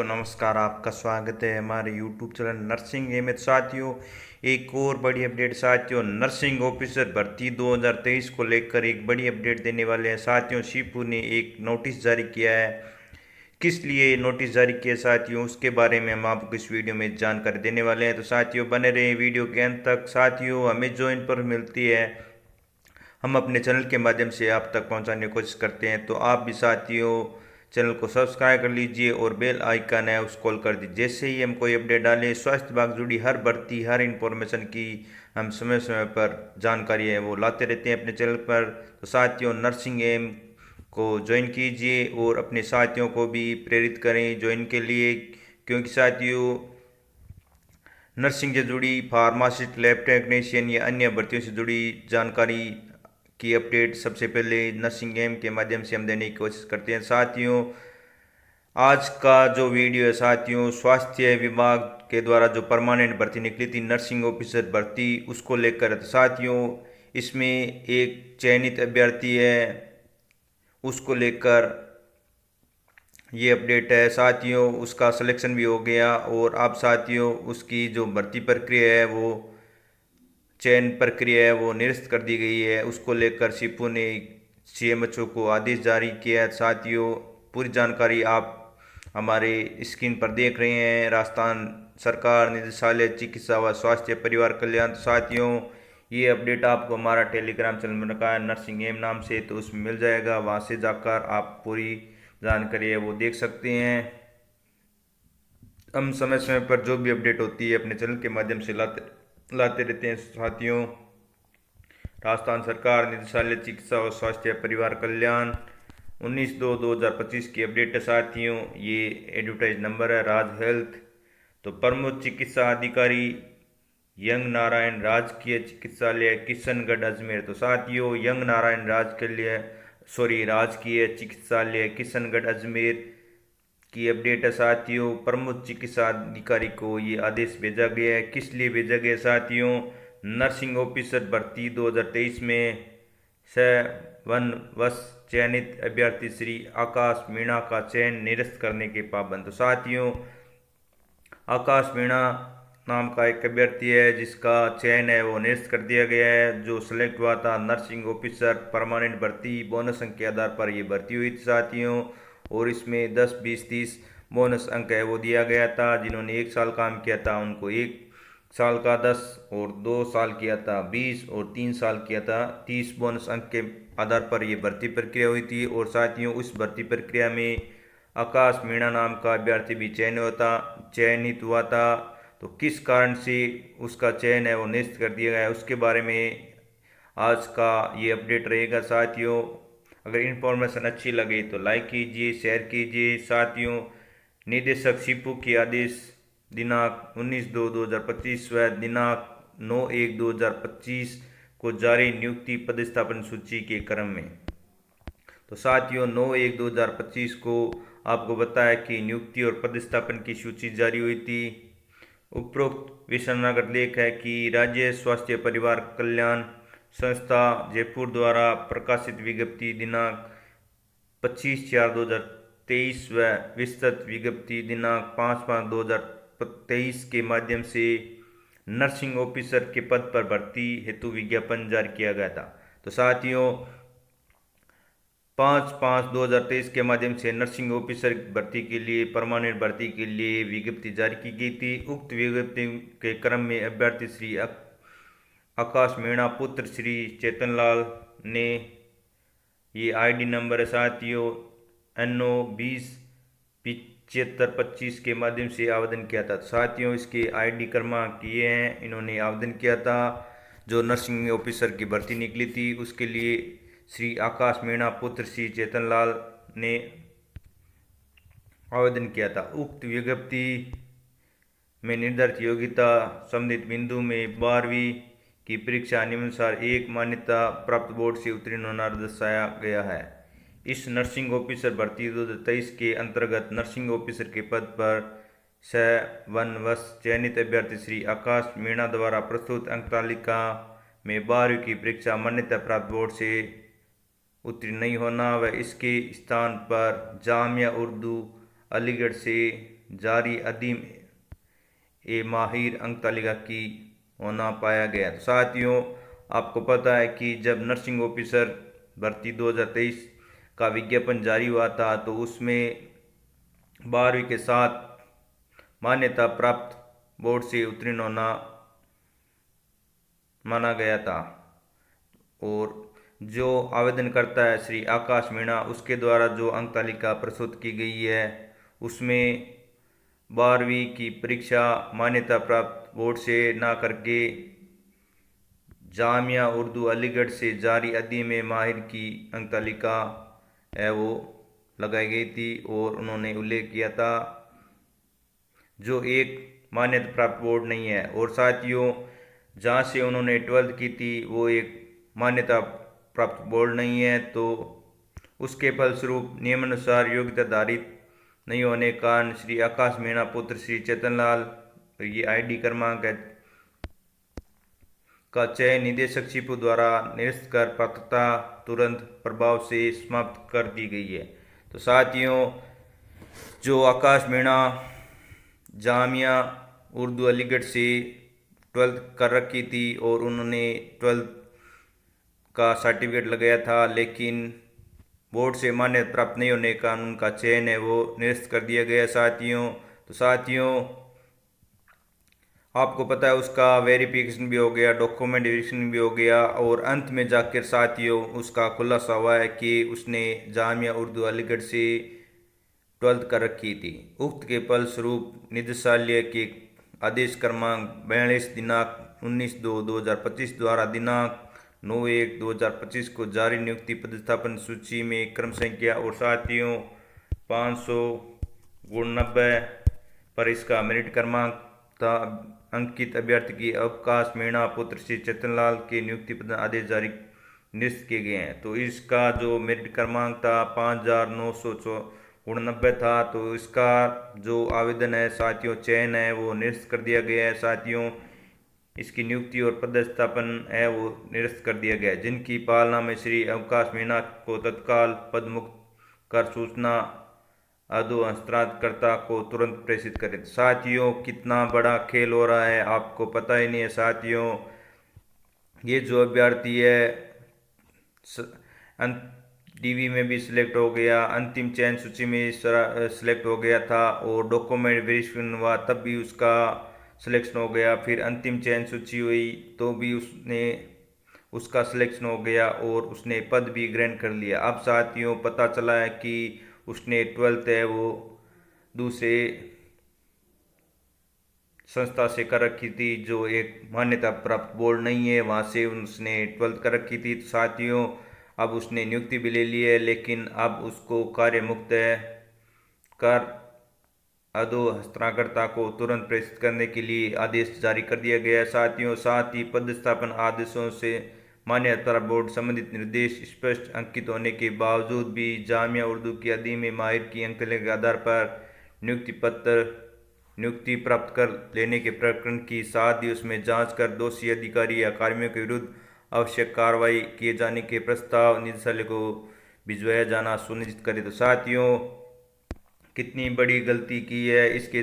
दोस्तों नमस्कार, आपका स्वागत है हमारे यूट्यूब चैनल नर्सिंग एम साथियों। एक और बड़ी अपडेट साथियों, नर्सिंग ऑफिसर भर्ती 2023 को लेकर एक बड़ी अपडेट देने वाले हैं साथियों। शिपू ने एक नोटिस जारी किया है। किस लिए नोटिस जारी किया साथियों, उसके बारे में हम आपको इस वीडियो में जानकारी देने वाले हैं। तो साथियों बने रहें वीडियो के अंत तक। साथियों हमें जो इन्फॉर्मेशन मिलती है हम अपने चैनल के माध्यम से आप तक पहुंचाने की कोशिश करते हैं, तो आप भी साथियों चैनल को सब्सक्राइब कर लीजिए और बेल आइकन है उसको कॉल कर दीजिए। जैसे ही हम कोई अपडेट डालें, स्वास्थ्य विभाग जुड़ी हर भर्ती हर इंफॉर्मेशन की हम समय समय पर जानकारी है वो लाते रहते हैं अपने चैनल पर। तो साथियों नर्सिंग एम को ज्वाइन कीजिए और अपने साथियों को भी प्रेरित करें ज्वाइन के लिए, क्योंकि साथियों नर्सिंग से जुड़ी फार्मासिस्ट, लैब टेक्नीशियन या अन्य भर्तियों से जुड़ी जानकारी की अपडेट सबसे पहले नर्सिंग एम के माध्यम से हम देने की कोशिश करते हैं। साथियों आज का जो वीडियो है साथियों, स्वास्थ्य विभाग के द्वारा जो परमानेंट भर्ती निकली थी नर्सिंग ऑफिसर भर्ती, उसको लेकर है। तो साथियों इसमें एक चयनित अभ्यर्थी है, उसको लेकर ये अपडेट है साथियों। उसका सिलेक्शन भी हो गया और अब साथियों उसकी जो भर्ती प्रक्रिया है वो चयन प्रक्रिया है वो निरस्त कर दी गई है। उसको लेकर शिपू ने सीएमएचओ को आदेश जारी किया है। साथियों पूरी जानकारी आप हमारे स्क्रीन पर देख रहे हैं। राजस्थान सरकार निदेशालय चिकित्सा व स्वास्थ्य परिवार कल्याण। तो साथियों ये अपडेट आपको हमारा टेलीग्राम चैनल में रखा है नर्सिंग एम नाम से, तो उसमें मिल जाएगा। वहाँ से जाकर आप पूरी जानकारी है वो देख सकते हैं। हम समय समय पर जो भी अपडेट होती है अपने चैनल के माध्यम से लाते रहते हैं साथियों। राजस्थान सरकार निदेशालय चिकित्सा और स्वास्थ्य परिवार कल्याण 19/2/2025 की अपडेट है साथियों। ये एडवर्टाइज नंबर है राज हेल्थ। तो प्रमुख चिकित्सा अधिकारी यंग नारायण राजकीय चिकित्सालय किशनगढ़ अजमेर। तो साथियों यंग नारायण राजकीय चिकित्सालय किशनगढ़ अजमेर की अपडेट है साथियों। प्रमुख चिकित्सा अधिकारी को ये आदेश भेजा गया है। किस लिए भेजा गया साथियों, नर्सिंग ऑफिसर भर्ती 2023 में वन वश चयनित अभ्यर्थी श्री आकाश मीणा का चयन निरस्त करने के पाबंद। तो साथियों आकाश मीणा नाम का एक अभ्यर्थी है जिसका चयन है वो निरस्त कर दिया गया है। जो सिलेक्ट हुआ था नर्सिंग ऑफिसर परमानेंट भर्ती, बोनस अंक के आधार पर ये भर्ती हुई थी साथियों। और इसमें 10, 20, 30 बोनस अंक है वो दिया गया था। जिन्होंने 1 साल काम किया था उनको 1 साल का 10, और 2 साल किया था 20, और 3 साल किया था 30 बोनस अंक के आधार पर ये भर्ती प्रक्रिया हुई थी। और साथियों उस भर्ती प्रक्रिया में आकाश मीणा नाम का अभ्यर्थी भी चयनित हुआ था। तो किस कारण से उसका चयन है वो निरस्त कर दिया गया है उसके बारे में आज का ये अपडेट रहेगा साथियों। अगर इन्फॉर्मेशन अच्छी लगे तो लाइक कीजिए, शेयर कीजिए। साथियों निदेशक शिपू की आदेश दिनांक 19/2/2025 व दिनांक 9/1/2025 को जारी नियुक्ति पदस्थापन सूची के क्रम में। तो साथियों 9/1/2025 को आपको बताया कि नियुक्ति और पदस्थापन की सूची जारी हुई थी। उपरोक्त विषयनागत लेख है कि राज्य स्वास्थ्य परिवार कल्याण संस्था जयपुर द्वारा प्रकाशित विज्ञप्ति दिनांक 25/4/2023 व विस्तृत विज्ञप्ति दिनांक 5/5/2023 के माध्यम से नर्सिंग ऑफिसर के पद पर भर्ती हेतु विज्ञापन जारी किया गया था। तो साथियों 5/5/2023 के माध्यम से नर्सिंग ऑफिसर भर्ती के लिए परमानेंट भर्ती के लिए विज्ञप्ति जारी की गई थी। उक्त विज्ञप्ति के क्रम में अभ्यर्थी श्री आकाश मीणा पुत्र श्री चेतनलाल ने ये आईडी नंबर है साथियों NO 207525 के माध्यम से आवेदन किया था। साथियों इसके आईडी क्रमांक ये हैं, इन्होंने आवेदन किया था। जो नर्सिंग ऑफिसर की भर्ती निकली थी उसके लिए श्री आकाश मीणा पुत्र श्री चेतनलाल ने आवेदन किया था। उक्त विज्ञप्ति में निर्धारित योग्यता संबंधित बिंदु में 12वीं की परीक्षा निम्नानुसार एक मान्यता प्राप्त बोर्ड से उत्तीर्ण होना दर्शाया गया है। इस नर्सिंग ऑफिसर भर्ती 2023 के अंतर्गत नर्सिंग ऑफिसर के पद पर वन वश चयनित अभ्यर्थी श्री आकाश मीणा द्वारा प्रस्तुत अंक तालिका में 12वीं की परीक्षा मान्यता प्राप्त बोर्ड से उत्तीर्ण नहीं होना व इसके स्थान पर जामिया उर्दू अलीगढ़ से जारी अदीम ए माहिर अंक तालिका की होना पाया गया। तो साथियों, आपको पता है कि जब नर्सिंग ऑफिसर भर्ती 2023 का विज्ञापन जारी हुआ था तो उसमें 12वीं के साथ मान्यता प्राप्त बोर्ड से उत्तीर्ण होना माना गया था। और जो आवेदन करता है श्री आकाश मीणा, उसके द्वारा जो अंक तालिका प्रस्तुत की गई है उसमें 12वीं की परीक्षा मान्यता प्राप्त बोर्ड से ना करके जामिया उर्दू अलीगढ़ से जारी अदीम माहिर की अंक तालिका है वो लगाई गई थी। और उन्होंने उल्लेख किया था जो एक मान्यता प्राप्त बोर्ड नहीं है। और साथियों, जहाँ से उन्होंने 12th की थी वो एक मान्यता प्राप्त बोर्ड नहीं है, तो उसके फलस्वरूप नियमानुसार योग्यता धारित नहीं होने के कारण श्री आकाश मीणा पुत्र श्री चेतनलाल, ये आईडी क्रमांक है, का चयन निदेशक शिपू द्वारा निरस्त कर पात्रता तुरंत प्रभाव से समाप्त कर दी गई है। तो साथियों, जो आकाश मीणा जामिया उर्दू अलीगढ़ से 12th कर रखी थी और उन्होंने 12th का सर्टिफिकेट लगाया था, लेकिन बोर्ड से मान्यता प्राप्त नहीं होने का उनका चयन है वो निरस्त कर दिया गया साथियों। तो साथियों, आपको पता है उसका वेरिफिकेशन भी हो गया, डॉक्यूमेंट वेरिफिकेशन भी हो गया और अंत में जाकर साथियों उसका खुलासा हुआ है कि उसने जामिया उर्दू अलीगढ़ से 12th कर रखी थी। उक्त के फलस्वरूप निदेशालय के आदेश क्रमांक 42 दिनांक 19/2/2025 द्वारा दिनांक 9/1/2025 को जारी नियुक्ति पदस्थापन सूची में क्रम संख्या और साथियों 500/90 पर इसका मेरिट क्रमांक था अंकित अभ्यर्थी की अवकाश मीणा पुत्र श्री चेतनलाल के नियुक्ति पद आदेश जारी निरस्त किए गए हैं। तो इसका जो मेरिट क्रमांक था 5,990 था। तो इसका जो आवेदन है साथियों, चयन है वो निरस्त कर दिया गया है साथियों। इसकी नियुक्ति और पदस्थापन है वो निरस्त कर दिया गया है। जिनकी पालना में श्री अवकाश मीणा को तत्काल पदमुक्त कर सूचना अदो हस्तांतरणकर्ता को तुरंत प्रेषित करें। साथियों, कितना बड़ा खेल हो रहा है आपको पता ही नहीं है साथियों। ये जो अभ्यर्थी है डीवी में भी सिलेक्ट हो गया, अंतिम चयन सूची में सिलेक्ट हो गया था और डॉक्यूमेंट वेरिफिकेशन हुआ तब भी उसका सिलेक्शन हो गया, फिर अंतिम चयन सूची हुई तो भी उसका सिलेक्शन हो गया और उसने पद भी ग्रहण कर लिया। अब साथियों पता चला है कि उसने 12th है वो दूसरे संस्था से कर रखी थी जो एक मान्यता प्राप्त बोर्ड नहीं है, वहाँ से उसने 12th कर रखी थी। तो साथियों, अब उसने नियुक्ति भी ले ली है, लेकिन अब उसको कार्य मुक्त है कर अदो हस्तांतरणकर्ता को तुरंत प्रेषित करने के लिए आदेश जारी कर दिया गया है साथियों। साथ ही पदस्थापन आदेशों से मान्यता बोर्ड संबंधित निर्देश स्पष्ट अंकित होने के बावजूद भी जामिया उर्दू की अदीम माहिर की अंकलिका के आधार पर नियुक्ति प्राप्त कर लेने के प्रकरण की साथ ही उसमें जांच कर दोषी अधिकारी या कार्मिकों के विरुद्ध आवश्यक कार्रवाई किए जाने के प्रस्ताव निदेशालय को भिजवाया जाना सुनिश्चित करे। तो साथियों, कितनी बड़ी गलती की है इसके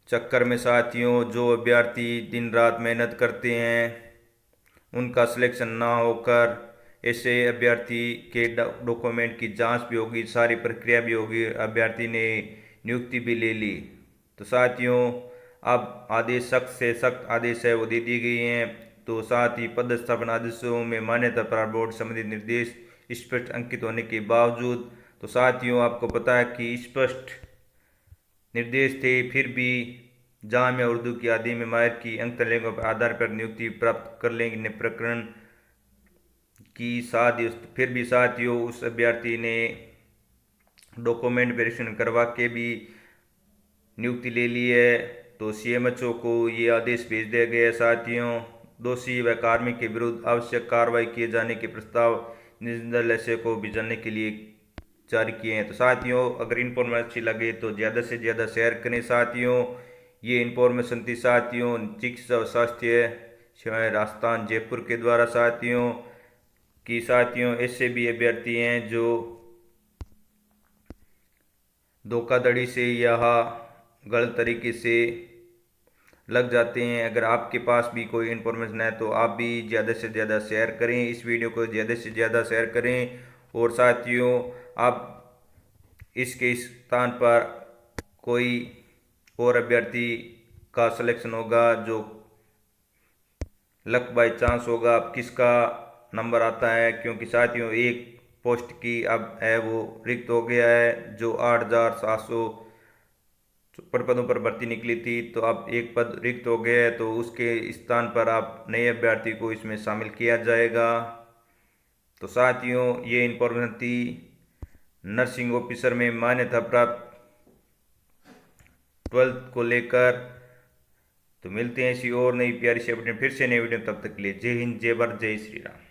चक्कर में साथियों। जो अभ्यर्थी दिन रात मेहनत करते हैं उनका सिलेक्शन ना होकर ऐसे अभ्यर्थी के डॉक्यूमेंट की जांच भी होगी, सारी प्रक्रिया भी होगी, अभ्यर्थी ने नियुक्ति भी ले ली। तो साथियों, अब आदेश सख्त से सख्त आदेश है वो दे दिए गए हैं। तो साथ ही पदस्थापन आदेशों में मान्यता प्राप्त बोर्ड संबंधित निर्देश स्पष्ट अंकित होने के बावजूद, तो साथियों आपको पता है कि स्पष्ट निर्देश थे फिर भी जामिया उर्दू की अदीम माहिर की अंक तालिका के आधार पर नियुक्ति प्राप्त कर लेने प्रकरण की साथ ही फिर भी साथियों उस अभ्यर्थी ने डॉक्यूमेंट वेरिफिकेशन करवा के भी नियुक्ति ले ली है। तो सीएमएचओ को ये आदेश भेज दिया गया है साथियों। दोषी व कार्मिक के विरुद्ध आवश्यक कार्रवाई किए जाने के प्रस्ताव निदेशालय को भिजवाने के लिए जारी किए हैं। तो साथियों, अगर इन्फॉर्मेशन अच्छी लगे तो ज़्यादा से ज़्यादा शेयर करें साथियों। ये इन्फॉर्मेशन थी साथियों चिकित्सा और स्वास्थ्य सेवाएं राजस्थान जयपुर के द्वारा साथियों कि साथियों ऐसे भी अभ्यर्थी हैं जो धोखाधड़ी से या गलत तरीके से लग जाते हैं। अगर आपके पास भी कोई इन्फॉर्मेशन है तो आप भी ज़्यादा से ज़्यादा शेयर करें, इस वीडियो को ज़्यादा से ज़्यादा शेयर करें। और साथियों, आप इसके स्थान पर कोई और अभ्यर्थी का सिलेक्शन होगा जो लक बाय चांस होगा, अब किसका नंबर आता है, क्योंकि साथियों एक पोस्ट की अब है वो रिक्त हो गया है। जो 8,700 पदों पर भर्ती निकली थी, तो अब एक पद रिक्त हो गया है, तो उसके स्थान पर आप नए अभ्यर्थी को इसमें शामिल किया जाएगा। तो साथियों, ये इन्फॉर्मेशन थी नर्सिंग ऑफिसर में मान्यता प्राप्त 12th को लेकर। तो मिलते हैं ऐसी और नई प्यारी सी अपडेट फिर से नई वीडियो, तब तक के लिए जय हिंद, जय भारत, जय श्री राम।